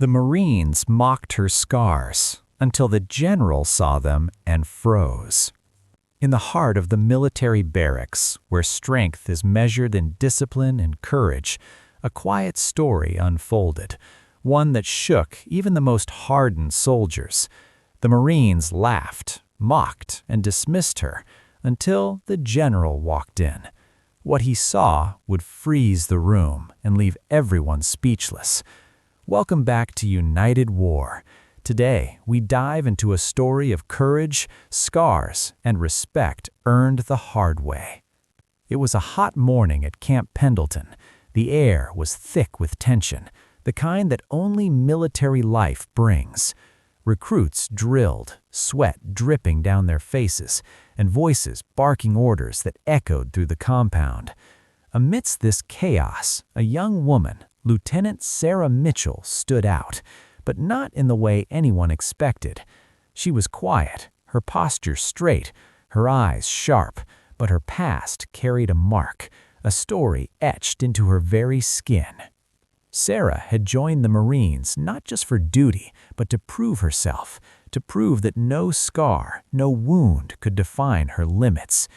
The Marines mocked her scars until the general saw them and froze. In the heart of the military barracks, where strength is measured in discipline and courage, a quiet story unfolded, one that shook even the most hardened soldiers. The Marines laughed, mocked, and dismissed her until the general walked in. What he saw would freeze the room and leave everyone speechless. Welcome back to United War. Today, we dive into a story of courage, scars, and respect earned the hard way. It was a hot morning at Camp Pendleton. The air was thick with tension, the kind that only military life brings. Recruits drilled, sweat dripping down their faces, and voices barking orders that echoed through the compound. Amidst this chaos, a young woman, Lieutenant Sarah Mitchell, stood out, but not in the way anyone expected. She was quiet, her posture straight, her eyes sharp, but her past carried a mark, a story etched into her very skin. Sarah had joined the Marines not just for duty, but to prove herself, to prove that no scar, no wound could define her limits.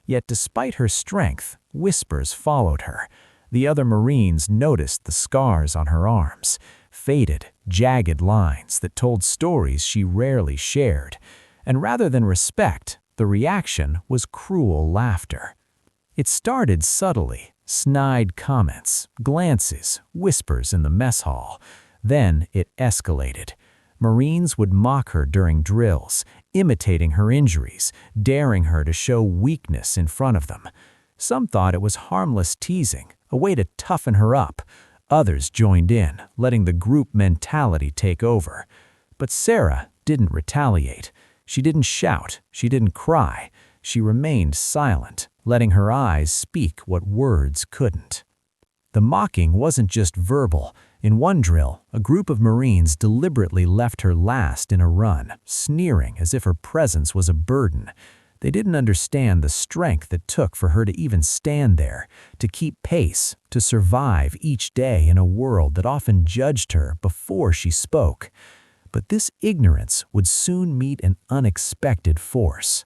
Yet despite her strength, whispers followed her. The other Marines noticed the scars on her arms, faded, jagged lines that told stories she rarely shared. And rather than respect, the reaction was cruel laughter. It started subtly, snide comments, glances, whispers in the mess hall. Then it escalated. Marines would mock her during drills, imitating her injuries, daring her to show weakness in front of them. Some thought it was harmless teasing, a way to toughen her up. Others joined in, letting the group mentality take over. But Sarah didn't retaliate. She didn't shout. She didn't cry. She remained silent, letting her eyes speak what words couldn't. The mocking wasn't just verbal. In one drill, a group of Marines deliberately left her last in a run, sneering as if her presence was a burden. They didn't understand the strength it took for her to even stand there, to keep pace, to survive each day in a world that often judged her before she spoke. But this ignorance would soon meet an unexpected force.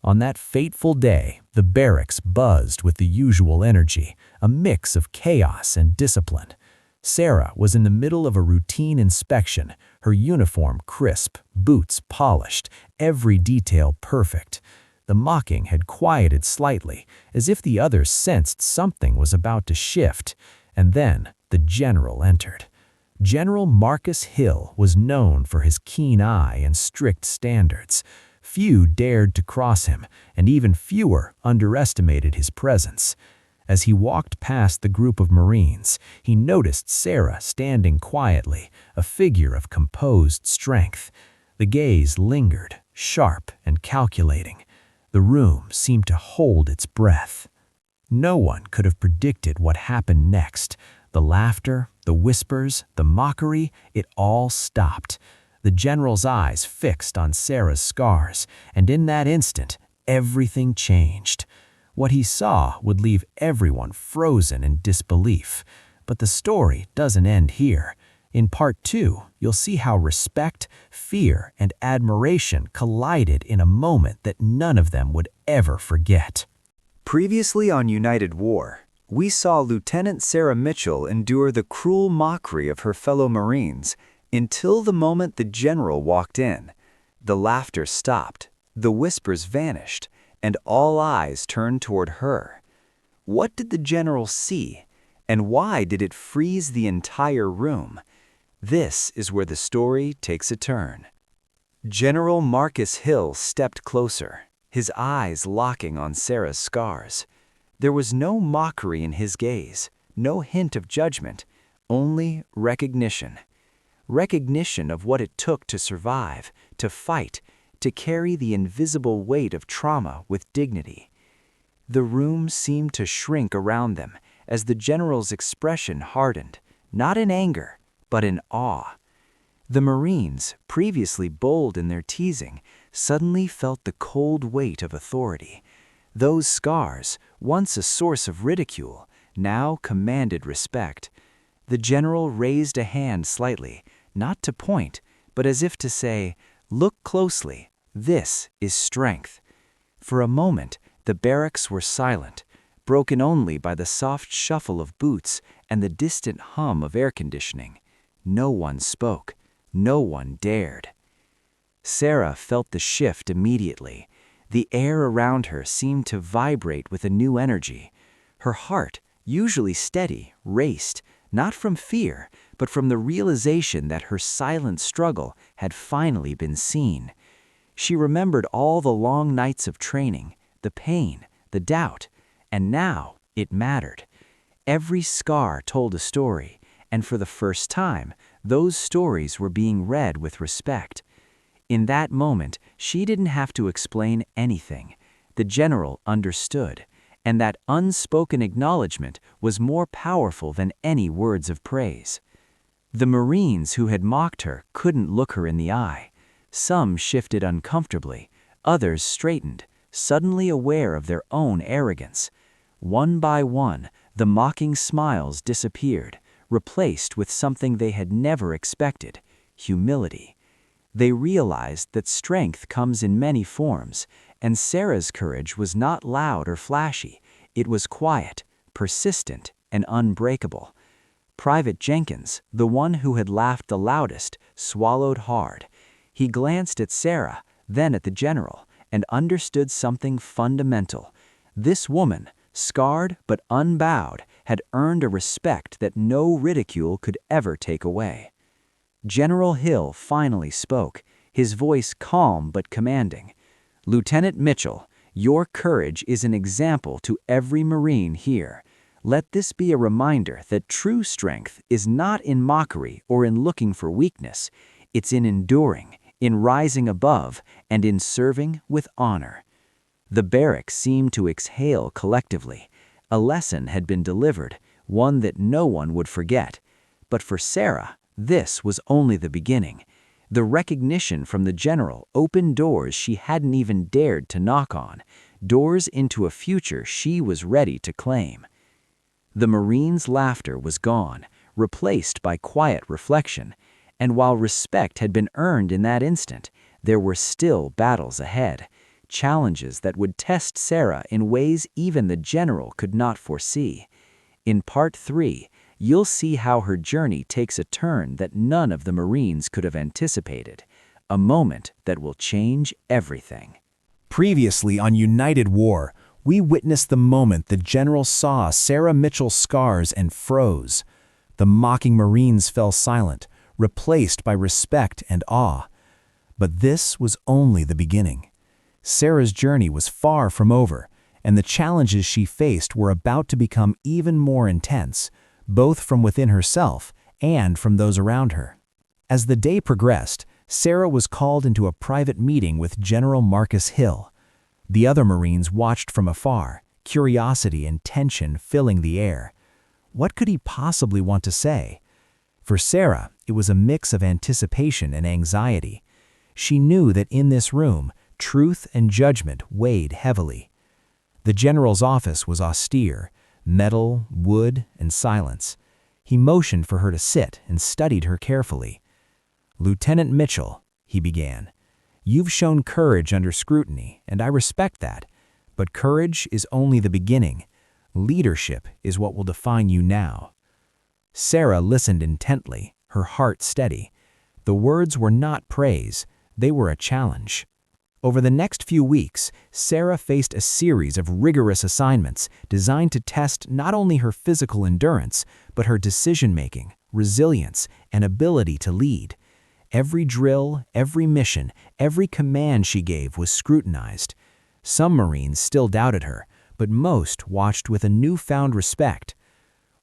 On that fateful day, the barracks buzzed with the usual energy, a mix of chaos and discipline. Sarah was in the middle of a routine inspection, her uniform crisp, boots polished, every detail perfect. The mocking had quieted slightly, as if the others sensed something was about to shift. And then the general entered. General Marcus Hill was known for his keen eye and strict standards. Few dared to cross him, and even fewer underestimated his presence. As he walked past the group of Marines, he noticed Sarah standing quietly, a figure of composed strength. The gaze lingered, sharp and calculating. The room seemed to hold its breath. No one could have predicted what happened next. The laughter, the whispers, the mockery, it all stopped. The general's eyes fixed on Sarah's scars, and in that instant, everything changed. What he saw would leave everyone frozen in disbelief. But the story doesn't end here. In Part 2, you'll see how respect, fear, and admiration collided in a moment that none of them would ever forget. Previously on United War, we saw Lieutenant Sarah Mitchell endure the cruel mockery of her fellow Marines until the moment the general walked in. The laughter stopped, the whispers vanished, and all eyes turned toward her. What did the general see, and why did it freeze the entire room? This is where the story takes a turn. General Marcus Hill stepped closer, his eyes locking on Sarah's scars. There was no mockery in his gaze, no hint of judgment, only recognition. Recognition of what it took to survive, to fight, to carry the invisible weight of trauma with dignity. The room seemed to shrink around them as the general's expression hardened, not in anger, but in awe. The Marines, previously bold in their teasing, suddenly felt the cold weight of authority. Those scars, once a source of ridicule, now commanded respect. The general raised a hand slightly, not to point, but as if to say, "Look closely, this is strength." For a moment, the barracks were silent, broken only by the soft shuffle of boots and the distant hum of air conditioning. No one spoke. No one dared. Sarah felt the shift immediately. The air around her seemed to vibrate with a new energy. Her heart, usually steady, raced, not from fear, but from the realization that her silent struggle had finally been seen. She remembered all the long nights of training, the pain, the doubt, and now it mattered. Every scar told a story, and for the first time, those stories were being read with respect. In that moment, she didn't have to explain anything. The general understood, and that unspoken acknowledgement was more powerful than any words of praise. The Marines who had mocked her couldn't look her in the eye. Some shifted uncomfortably, others straightened, suddenly aware of their own arrogance. One by one, the mocking smiles disappeared, replaced with something they had never expected: humility. They realized that strength comes in many forms, and Sarah's courage was not loud or flashy. It was quiet, persistent, and unbreakable. Private Jenkins, the one who had laughed the loudest, swallowed hard. He glanced at Sarah, then at the general, and understood something fundamental. This woman, scarred but unbowed, had earned a respect that no ridicule could ever take away. General Hill finally spoke, his voice calm but commanding. "Lieutenant Mitchell, your courage is an example to every Marine here. Let this be a reminder that true strength is not in mockery or in looking for weakness. It's in enduring, in rising above, and in serving with honor." The barracks seemed to exhale collectively. A lesson had been delivered, one that no one would forget. But for Sarah, this was only the beginning. The recognition from the general opened doors she hadn't even dared to knock on, doors into a future she was ready to claim. The Marines' laughter was gone, replaced by quiet reflection, and while respect had been earned in that instant, there were still battles ahead, challenges that would test Sarah in ways even the general could not foresee. In Part 3, you'll see how her journey takes a turn that none of the Marines could have anticipated, a moment that will change everything. Previously on United War, we witnessed the moment the general saw Sarah Mitchell's scars and froze. The mocking Marines fell silent, replaced by respect and awe. But this was only the beginning. Sarah's journey was far from over, and the challenges she faced were about to become even more intense, both from within herself and from those around her. As the day progressed, Sarah was called into a private meeting with General Marcus Hill. The other Marines watched from afar, curiosity and tension filling the air. What could he possibly want to say? For Sarah, it was a mix of anticipation and anxiety. She knew that in this room, truth and judgment weighed heavily. The general's office was austere, metal, wood, and silence. He motioned for her to sit and studied her carefully. "Lieutenant Mitchell," he began, "you've shown courage under scrutiny, and I respect that. But courage is only the beginning. Leadership is what will define you now." Sarah listened intently, her heart steady. The words were not praise, they were a challenge. Over the next few weeks, Sarah faced a series of rigorous assignments designed to test not only her physical endurance, but her decision-making, resilience, and ability to lead. Every drill, every mission, every command she gave was scrutinized. Some Marines still doubted her, but most watched with a newfound respect.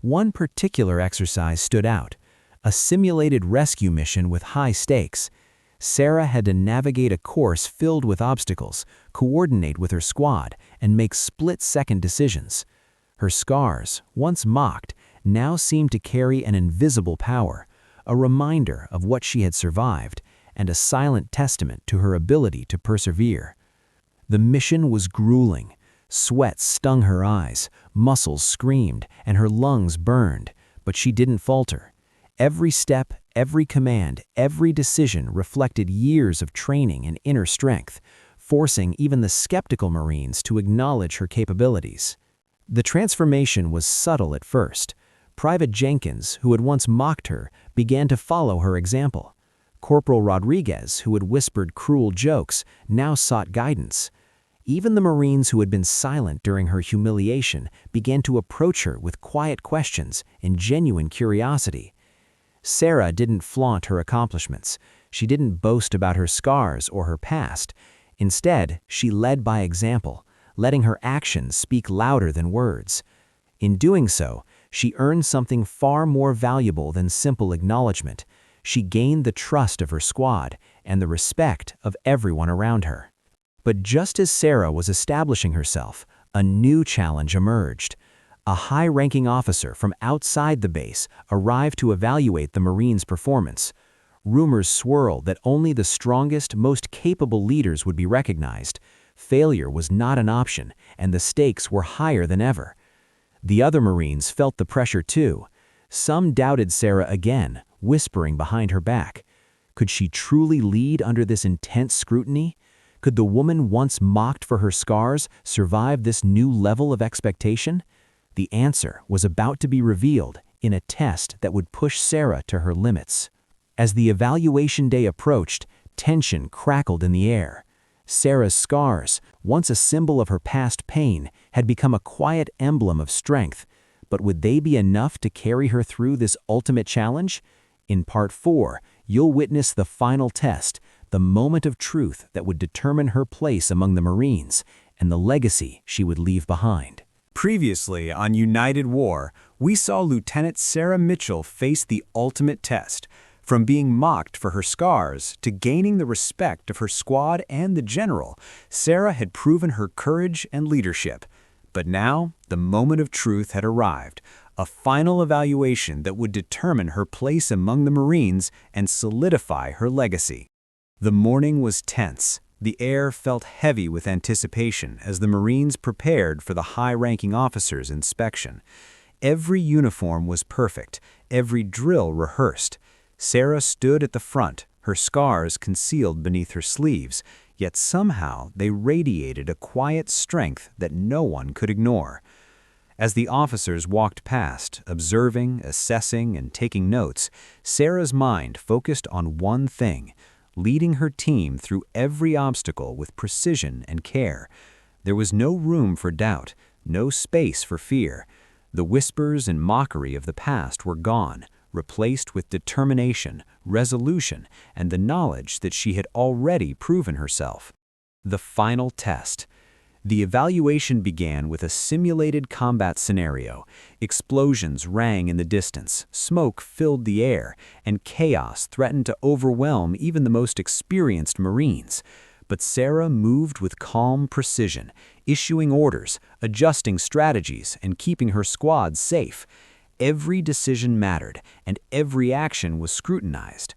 One particular exercise stood out: a simulated rescue mission with high stakes. Sarah had to navigate a course filled with obstacles, coordinate with her squad, and make split-second decisions. Her scars, once mocked, now seemed to carry an invisible power, a reminder of what she had survived, and a silent testament to her ability to persevere. The mission was grueling. Sweat stung her eyes, muscles screamed, and her lungs burned, but she didn't falter. Every step, every command, every decision reflected years of training and inner strength, forcing even the skeptical Marines to acknowledge her capabilities. The transformation was subtle at first. Private Jenkins, who had once mocked her, began to follow her example. Corporal Rodriguez, who had whispered cruel jokes, now sought guidance. Even the Marines who had been silent during her humiliation began to approach her with quiet questions and genuine curiosity. Sarah didn't flaunt her accomplishments. She didn't boast about her scars or her past. Instead, she led by example, letting her actions speak louder than words. In doing so, she earned something far more valuable than simple acknowledgement. She gained the trust of her squad and the respect of everyone around her. But just as Sarah was establishing herself, a new challenge emerged. A high-ranking officer from outside the base arrived to evaluate the Marines' performance. Rumors swirled that only the strongest, most capable leaders would be recognized. Failure was not an option, and the stakes were higher than ever. The other Marines felt the pressure too. Some doubted Sarah again, whispering behind her back. Could she truly lead under this intense scrutiny? Could the woman once mocked for her scars survive this new level of expectation? The answer was about to be revealed in a test that would push Sarah to her limits. As the evaluation day approached, tension crackled in the air. Sarah's scars, once a symbol of her past pain, had become a quiet emblem of strength. But would they be enough to carry her through this ultimate challenge? In Part 4, you'll witness the final test, the moment of truth that would determine her place among the Marines and the legacy she would leave behind. Previously on United War, we saw Lieutenant Sarah Mitchell face the ultimate test. From being mocked for her scars to gaining the respect of her squad and the general, Sarah had proven her courage and leadership. But now, the moment of truth had arrived, a final evaluation that would determine her place among the Marines and solidify her legacy. The morning was tense. The air felt heavy with anticipation as the Marines prepared for the high-ranking officer's inspection. Every uniform was perfect, every drill rehearsed. Sarah stood at the front, her scars concealed beneath her sleeves, yet somehow they radiated a quiet strength that no one could ignore. As the officers walked past, observing, assessing, and taking notes, Sarah's mind focused on one thing: leading her team through every obstacle with precision and care. There was no room for doubt, no space for fear. The whispers and mockery of the past were gone, replaced with determination, resolution, and the knowledge that she had already proven herself. The final test. The evaluation began with a simulated combat scenario. Explosions rang in the distance, smoke filled the air, and chaos threatened to overwhelm even the most experienced Marines. But Sarah moved with calm precision, issuing orders, adjusting strategies, and keeping her squad safe. Every decision mattered, and every action was scrutinized.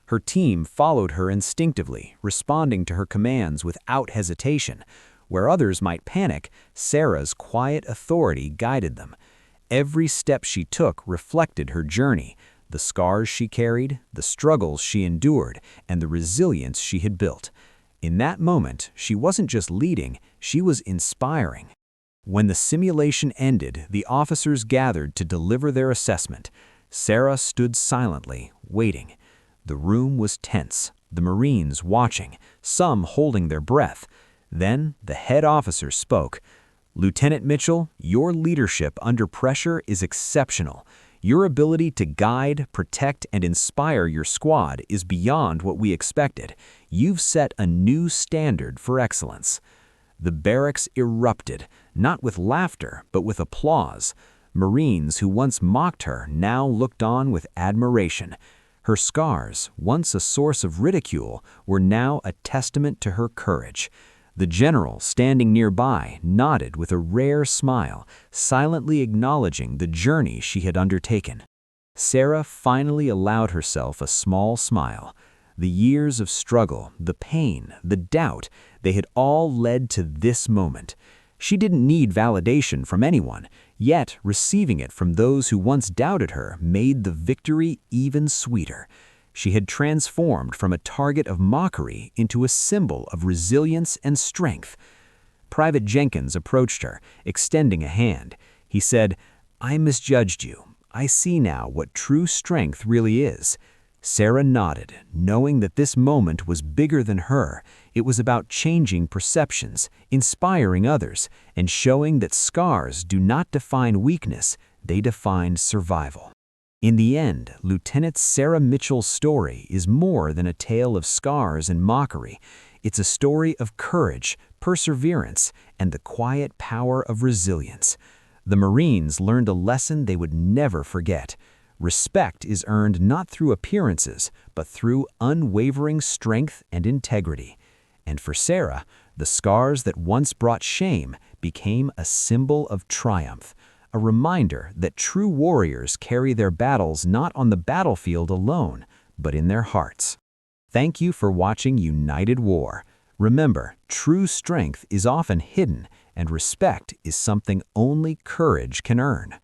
Her team followed her instinctively, responding to her commands without hesitation. Where others might panic, Sarah's quiet authority guided them. Every step she took reflected her journey, the scars she carried, the struggles she endured, and the resilience she had built. In that moment, she wasn't just leading, she was inspiring. When the simulation ended, the officers gathered to deliver their assessment. Sarah stood silently, waiting. The room was tense, the Marines watching, some holding their breath. Then the head officer spoke. "Lieutenant Mitchell, your leadership under pressure is exceptional. Your ability to guide, protect, and inspire your squad is beyond what we expected. You've set a new standard for excellence." The barracks erupted, not with laughter, but with applause. Marines who once mocked her now looked on with admiration. Her scars, once a source of ridicule, were now a testament to her courage. The general, standing nearby, nodded with a rare smile, silently acknowledging the journey she had undertaken. Sarah finally allowed herself a small smile. The years of struggle, the pain, the doubt, they had all led to this moment. She didn't need validation from anyone, yet receiving it from those who once doubted her made the victory even sweeter. She had transformed from a target of mockery into a symbol of resilience and strength. Private Jenkins approached her, extending a hand. He said, "I misjudged you. I see now what true strength really is." Sarah nodded, knowing that this moment was bigger than her. It was about changing perceptions, inspiring others, and showing that scars do not define weakness, they define survival. In the end, Lieutenant Sarah Mitchell's story is more than a tale of scars and mockery. It's a story of courage, perseverance, and the quiet power of resilience. The Marines learned a lesson they would never forget. Respect is earned not through appearances, but through unwavering strength and integrity. And for Sarah, the scars that once brought shame became a symbol of triumph, a reminder that true warriors carry their battles not on the battlefield alone, but in their hearts. Thank you for watching United War. Remember, true strength is often hidden, and respect is something only courage can earn.